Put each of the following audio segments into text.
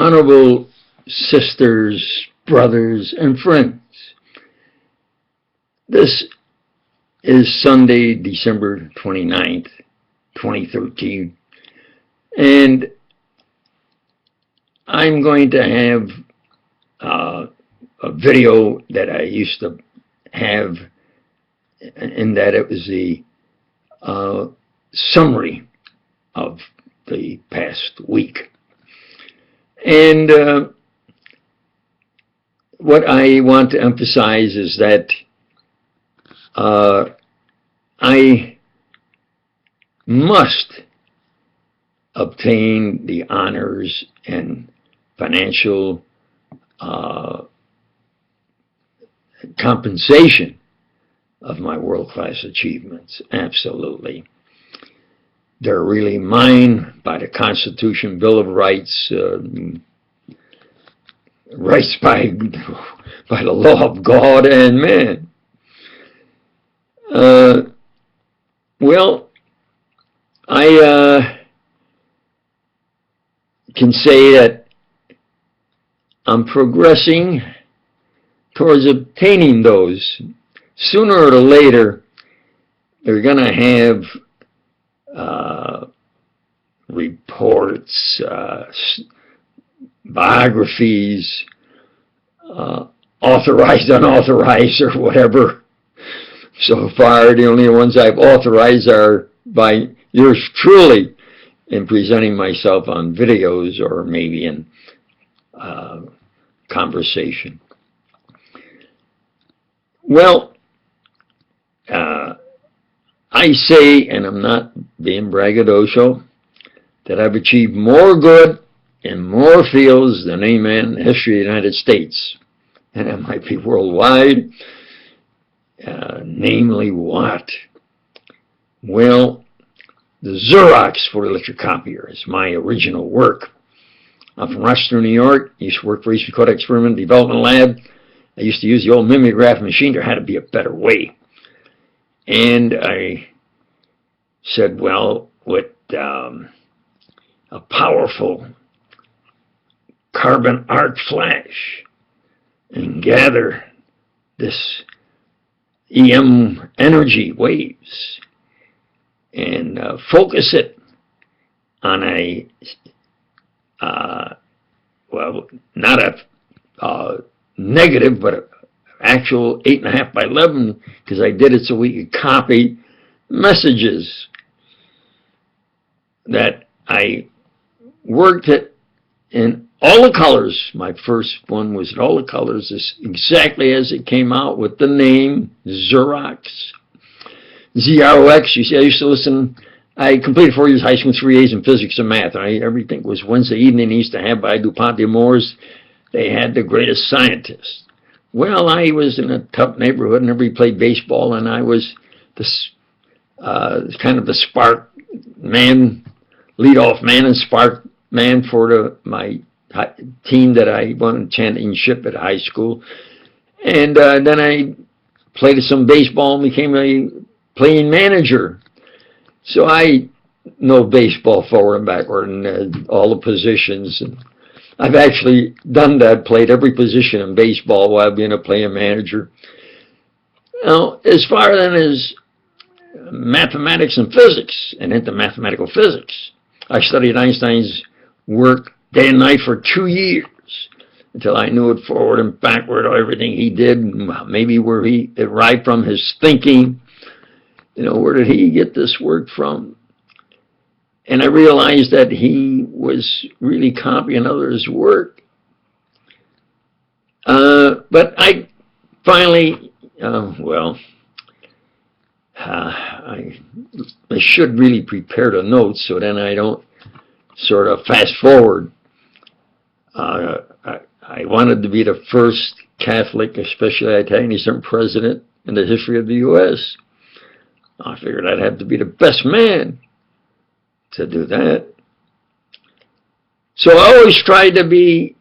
Honorable sisters, brothers, and friends, this is Sunday, December 29th, 2013, and I'm going to have a video that I used to have, in that it was the summary of the past week. And what I want to emphasize is that I must obtain the honors and financial compensation of my world-class achievements. Absolutely. They're really mine by the Constitution, Bill of Rights, rights by the law of God and man. Well, I can say that I'm progressing towards obtaining those. Sooner or later, they're going to have reports, biographies, authorized, unauthorized, or whatever. So far, the only ones I've authorized are by yours truly in presenting myself on videos or maybe in conversation. Well, I say, and I'm not being braggadocio, that I've achieved more good in more fields than any man in the history of the United States. And that might be worldwide. Namely what? Well, the Xerox photoelectric copier is my original work. I'm from Rochester, New York. I used to work for Eastern Dakota Experiment Development Lab. I used to use the old mimeograph machine. There had to be a better way. And I said, well, with a powerful carbon arc flash and gather this EM energy waves and focus it on a, well, not a negative, but an actual 8.5 by 11, because I did it so we could copy messages that I worked it in all the colors. My first one was in all the colors, exactly as it came out with the name Xerox. Z-R-O-X. You see, I used to listen. I completed 4 years of high school, 3 A's in physics and math. Everything was Wednesday evening. I used to have by DuPont de Nemours. They had the greatest scientists. Well, I was in a tough neighborhood and everybody played baseball, and I was this kind of the spark man, leadoff man and spark man for my team that I won championship at high school. And then I played some baseball and became a playing manager. So I know baseball forward and backward and all the positions. And I've actually done that, played every position in baseball while being a playing manager. Now, as far then as mathematics and physics, and into mathematical physics, I studied Einstein's work day and night for 2 years until I knew it forward and backward, everything he did, maybe where he derived from his thinking. You know, where did he get this work from? And I realized that he was really copying others' work. But I finally, I should really prepare the notes so then I don't sort of fast forward. I wanted to be the first Catholic, especially Italian president in the history of the U.S. I figured I'd have to be the best man to do that. So I always tried to be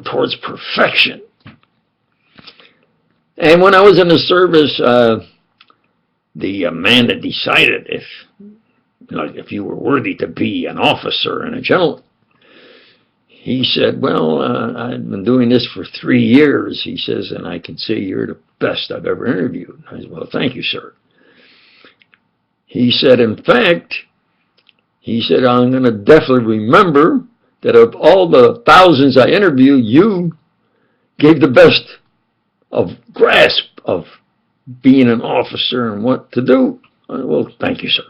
towards perfection. And when I was in the service, the man that decided if you were worthy to be an officer and a general, he said, well, I've been doing this for 3 years, he says, and I can say you're the best I've ever interviewed. I said, well, thank you, sir. He said, in fact, he said, I'm going to definitely remember that of all the thousands I interviewed, you gave the best of grasp of being an officer and what to do. Well, thank you, sir.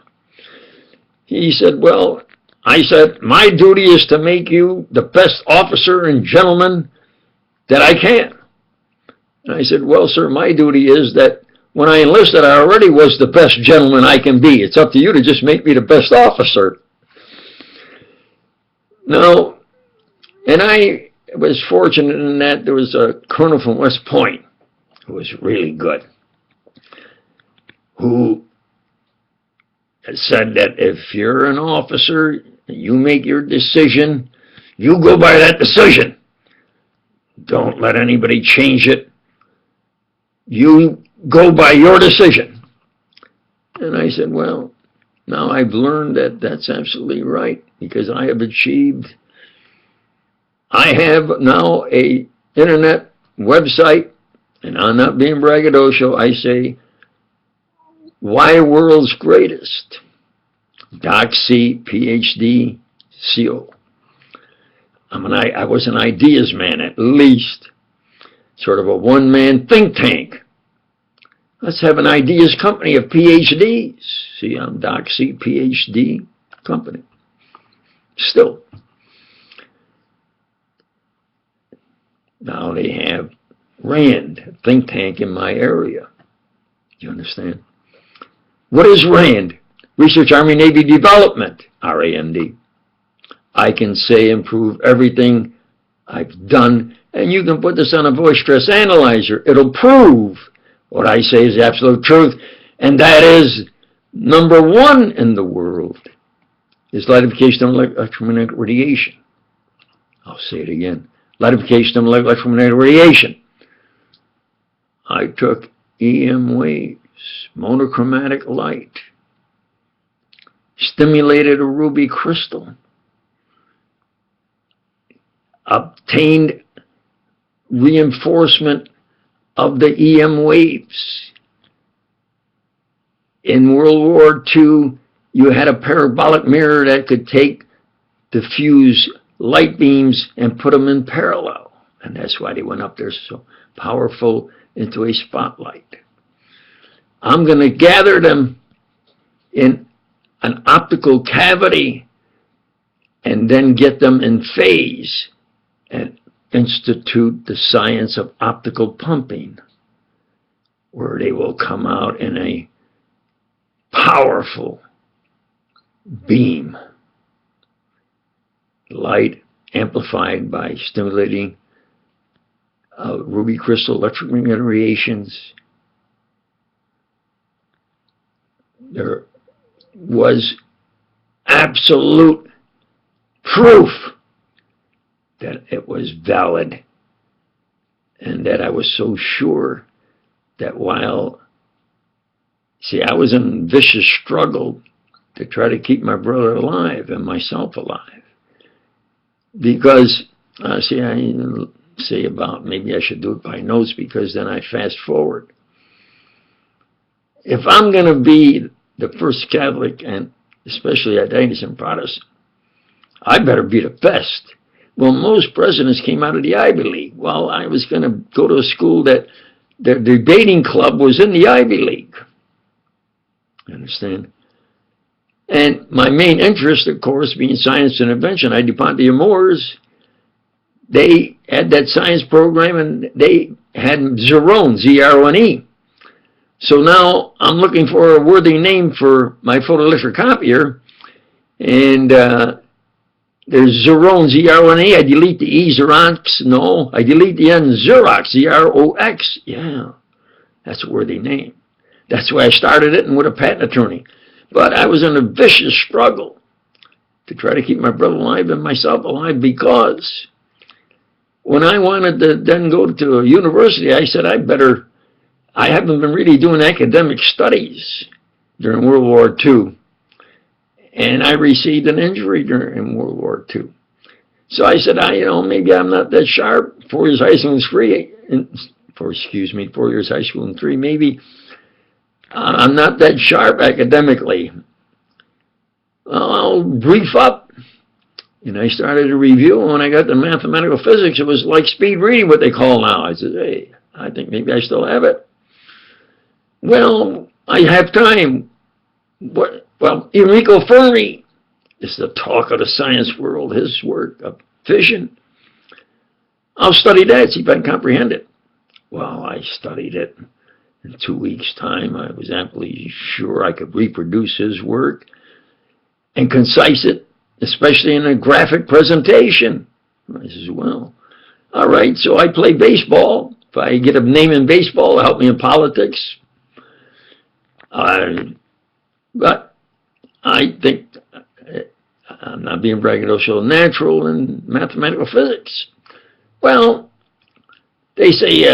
He said, well, I said, my duty is to make you the best officer and gentleman that I can. And I said, well, sir, my duty is that when I enlisted, I already was the best gentleman I can be. It's up to you to just make me the best officer. Now, and I was fortunate in that there was a colonel from West Point who was really good, who said that if you're an officer, you make your decision, you go by that decision. Don't let anybody change it. You go by your decision. And I said, well, now I've learned that that's absolutely right, because I have achieved, I have now a internet website, and I'm not being braggadocio, I say, why world's greatest? Doc C, PhD, CO. I was an ideas man, at least. Sort of a one-man think tank. Let's have an ideas company of PhDs. See, I'm Doc C, PhD company. Still. Now they have RAND, think tank in my area. You understand? What is RAND? Research, Army, Navy Development, RAND. I can say and prove everything I've done, and you can put this on a voice stress analyzer. It'll prove what I say is the absolute truth, and that is number one in the world is lightification of electromagnetic radiation. I'll say it again. Lightification of electromagnetic radiation. I took EM waves, monochromatic light, stimulated a ruby crystal, obtained reinforcement of the EM waves. In World War II, you had a parabolic mirror that could take diffuse light beams and put them in parallel. And that's why they went up there so powerful into a spotlight. I'm going to gather them in an optical cavity and then get them in phase and institute the science of optical pumping, where they will come out in a powerful beam, light amplified by stimulating ruby crystal electromagnetic radiations. There was absolute proof that it was valid, and that I was so sure that while, see, I was in vicious struggle to try to keep my brother alive and myself alive, because, see, I say about, maybe I should do it by notes, because then I fast forward. If I'm going to be the first Catholic, and especially a Diocesan Protestant, I better be the best. Well, most presidents came out of the Ivy League. Well, I was going to go to a school that their debating club was in the Ivy League. You understand? And my main interest, of course, being science and invention. I DuPont de Nemours, they had that science program, and they had Zerone, Z-R-O-N-E. So now I'm looking for a worthy name for my photoelectric copier, and there's Zerone, Z-R-O-N-E. I delete the E, Xerox. No, I delete the N, Xerox, Z-R-O-X. Yeah, that's a worthy name. That's why I started it, and with a patent attorney. But I was in a vicious struggle to try to keep my brother alive and myself alive, because when I wanted to then go to a university, I said, I haven't been really doing academic studies during World War II. And I received an injury during World War II. So I said, maybe I'm not that sharp. 4 years high school and 3, 4 years high school and 3, maybe I'm not that sharp academically. I'll brief up. And I started a review, and when I got to mathematical physics, it was like speed reading, what they call now. I said, hey, I think maybe I still have it. Well, I have time. Well, Enrico Fermi is the talk of the science world, his work of fission. I'll study that, see if I can comprehend it. Well, I studied it. In 2 weeks' time, I was amply sure I could reproduce his work and concise it, especially in a graphic presentation. I says, well, all right, so I play baseball. If I get a name in baseball, it'll help me in politics. But I think I'm not being braggadocious, natural in mathematical physics. Well, they say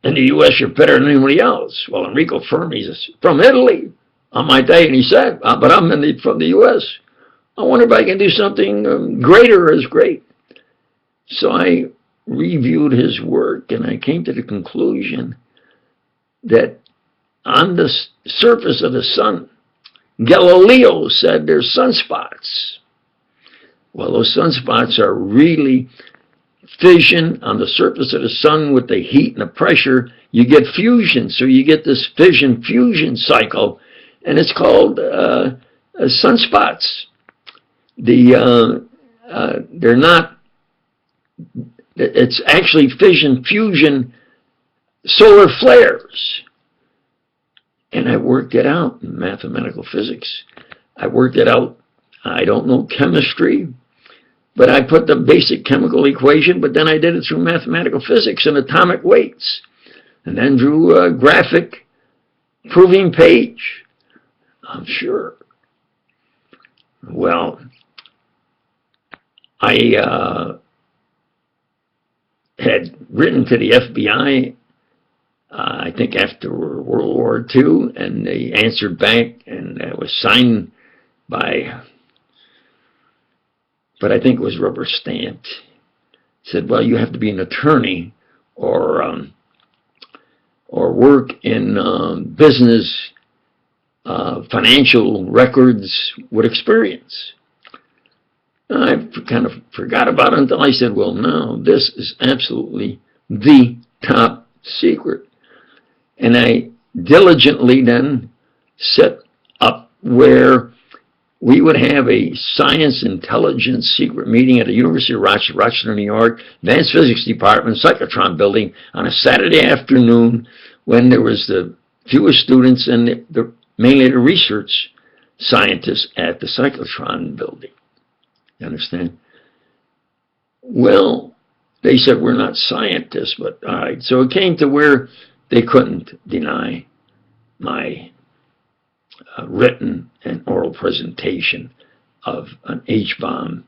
in the U.S. you're better than anybody else. Well, Enrico Fermi's from Italy on my day, and he said, but I'm from the U.S. I wonder if I can do something greater as great. So I reviewed his work, and I came to the conclusion that on the surface of the sun, Galileo said there's sunspots. Well, those sunspots are really fission on the surface of the sun with the heat and the pressure. You get fusion, so you get this fission-fusion cycle, and it's called sunspots. They're not, it's actually fission-fusion solar flares. And I worked it out in mathematical physics. I worked it out, I don't know chemistry, but I put the basic chemical equation, but then I did it through mathematical physics and atomic weights, and then drew a graphic proving page. I'm sure. Well, I had written to the FBI, I think after World War II, and they answered back, and it was signed by, but I think it was rubber stamped. Said, well, you have to be an attorney or work in business, financial records with experience. I kind of forgot about it until I said, well, no, this is absolutely the top secret. And I diligently then set up where we would have a science intelligence secret meeting at the University of Rochester, New York, Advanced Physics Department, Cyclotron building on a Saturday afternoon when there was the fewest students and mainly the research scientists at the Cyclotron building. You understand? Well, they said we're not scientists, but all right. So it came to where they couldn't deny my written and oral presentation of an H-bomb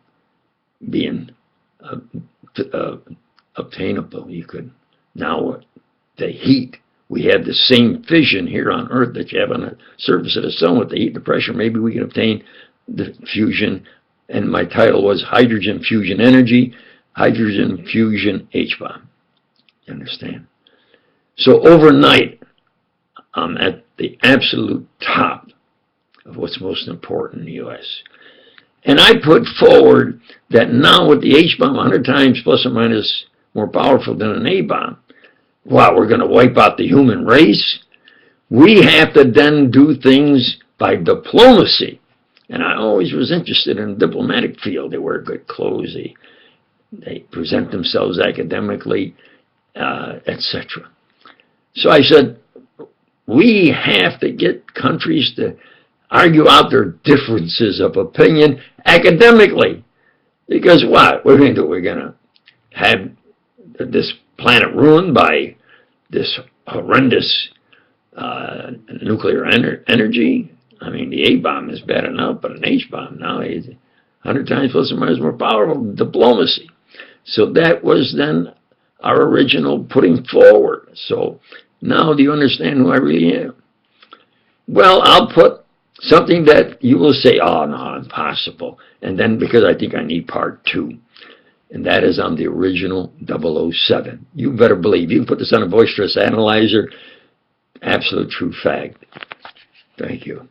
being obtainable. You could, now the heat, we have the same fission here on Earth that you have on the surface of the sun with the heat and the pressure. Maybe we can obtain the fusion, and my title was Hydrogen Fusion Energy, Hydrogen Fusion H-bomb. You understand? So overnight, I'm at the absolute top of what's most important in the U.S. And I put forward that now with the H-bomb 100 times plus or minus more powerful than an A-bomb, wow, we're going to wipe out the human race. We have to then do things by diplomacy. And I always was interested in the diplomatic field. They wear good clothes, they present themselves academically, etc. So I said, we have to get countries to argue out their differences of opinion academically. Because what? We're going to do? We're going to have this planet ruined by this horrendous nuclear energy? I mean, the A-bomb is bad enough, but an H-bomb now is 100 times plus or minus more powerful. Diplomacy. So that was then our original putting forward. So now do you understand who I really am? Well, I'll put Something that you will say, oh, no, impossible. And then because I think I need part 2. And that is on the original 007. You better believe. You can put this on a voice stress analyzer. Absolute true fact. Thank you.